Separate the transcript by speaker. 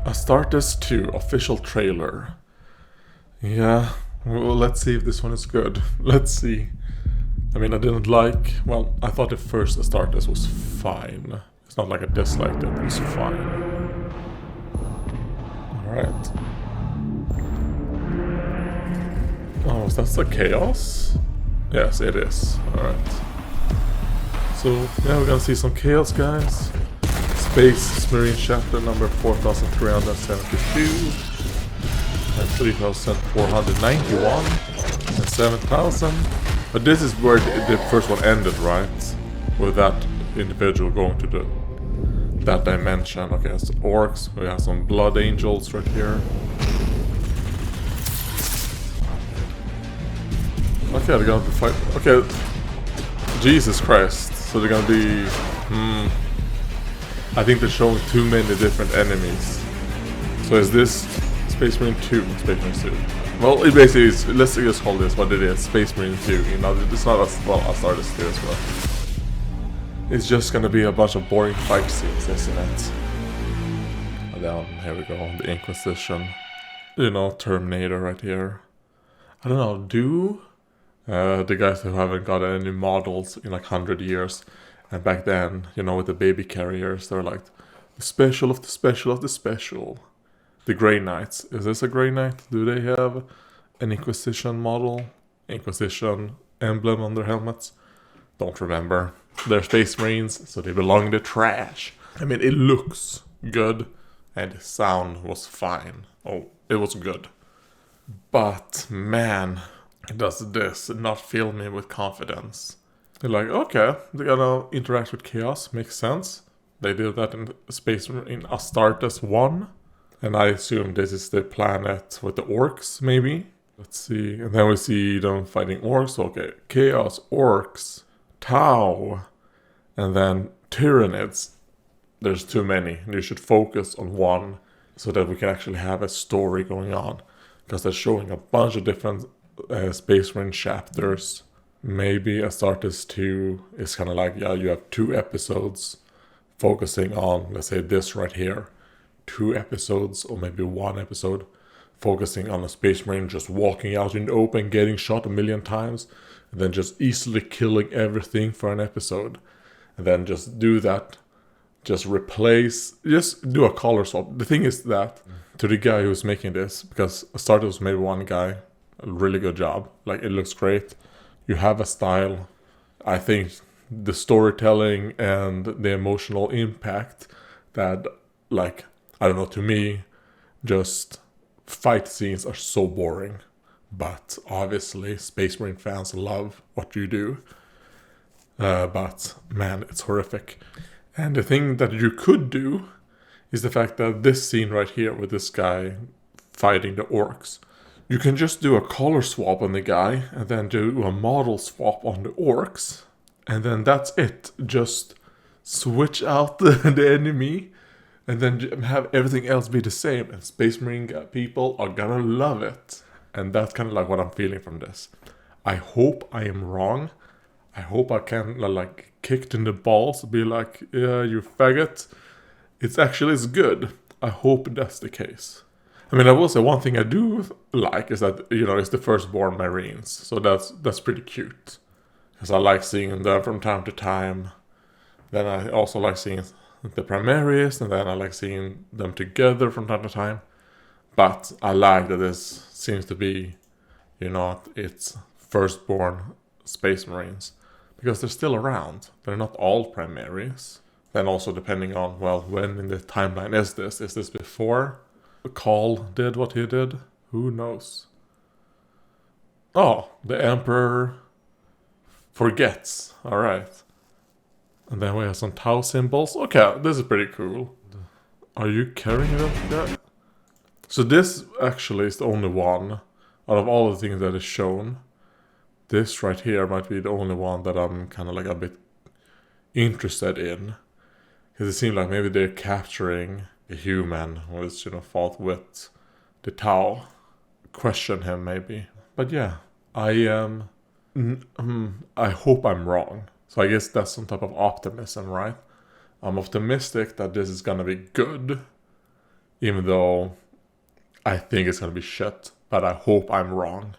Speaker 1: Astartes 2 official trailer. Yeah, well, let's see if this one is good. Let's see. I mean, I didn't like. Well, I thought the first Astartes was fine. It's not like I disliked it, it was fine. Alright. Oh, is that the chaos? Yes, it is. Alright. So, yeah, we're gonna see some chaos, guys. Space Marine chapter number 4372. And 3491. And 7000. But this is where the first one ended, right? With that individual going to that dimension. Okay, it's orcs. We have some blood angels right here. Okay, they're gonna be fight. Okay, Jesus Christ. So they're gonna be. I think they're showing too many different enemies. So is this Space Marine 2? Space Marine 2. Well, it basically is. Let's just call this what it is. Space Marine 2. You know, it's not as well. Astartes 2 as well. It's just gonna be a bunch of boring fight scenes, isn't it? And then here we go. The Inquisition. You know, Terminator right here. I don't know. The guys who haven't got any models in like 100 years. And back then, you know, with the baby carriers, they're like, the special of the special of the special. The Grey Knights. Is this a Grey Knight? Do they have an Inquisition model? Inquisition emblem on their helmets? Don't remember. They're Space Marines, so they belong in the trash. I mean, it looks good, and the sound was fine. Oh, it was good. But, man, does this not fill me with confidence? They're like, okay, they're gonna interact with chaos, makes sense. They did that in Space in Astartes 1. And I assume this is the planet with the orcs, maybe? Let's see. And then we see them fighting orcs. Okay, chaos, orcs, Tau, and then Tyranids. There's too many. You should focus on one so that we can actually have a story going on. Because they're showing a bunch of different Space Marine chapters. Maybe Astartes 2 is kind of like, yeah, you have 2 episodes focusing on, let's say, this right here. 2 episodes, or maybe 1 episode, focusing on a Space Marine just walking out in the open, getting shot a million times, and then just easily killing everything for an episode. And then just do that. Just do a color swap. The thing is that, to the guy who's making this, because Astartes made one guy, a really good job. Like, it looks great. You have a style. I think the storytelling and the emotional impact that, like, I don't know, to me, just fight scenes are so boring. But obviously, Space Marine fans love what you do. But, man, it's horrific. And the thing that you could do is the fact that this scene right here with this guy fighting the orcs, you can just do a color swap on the guy and then do a model swap on the orcs. And then that's it. Just switch out the enemy and then have everything else be the same. And Space Marine people are gonna love it. And that's kind of like what I'm feeling from this. I hope I am wrong. I hope I can like kicked in the balls, be like, yeah, you faggot. It's good. I hope that's the case. I mean, I will say one thing I do like is that, you know, it's the firstborn Marines. So that's pretty cute. Because I like seeing them from time to time. Then I also like seeing the Primaries, and then I like seeing them together from time to time. But I like that this seems to be, you know, it's firstborn Space Marines. Because they're still around. They're not all Primaries. Then also depending on, well, when in the timeline is this? Is this before Call did what he did? Who knows? Oh, the Emperor forgets. Alright. And then we have some Tau symbols. Okay, this is pretty cool. Are you carrying them? Yeah. So this actually is the only one out of all the things that is shown. This right here might be the only one that I'm kind of like a bit interested in. Because it seems like maybe they're capturing a human who is, you know, fought with the Tau. Question him maybe. But yeah, I hope I'm wrong. So I guess that's some type of optimism, right? I'm optimistic that this is gonna be good. Even though I think it's gonna be shit, but I hope I'm wrong.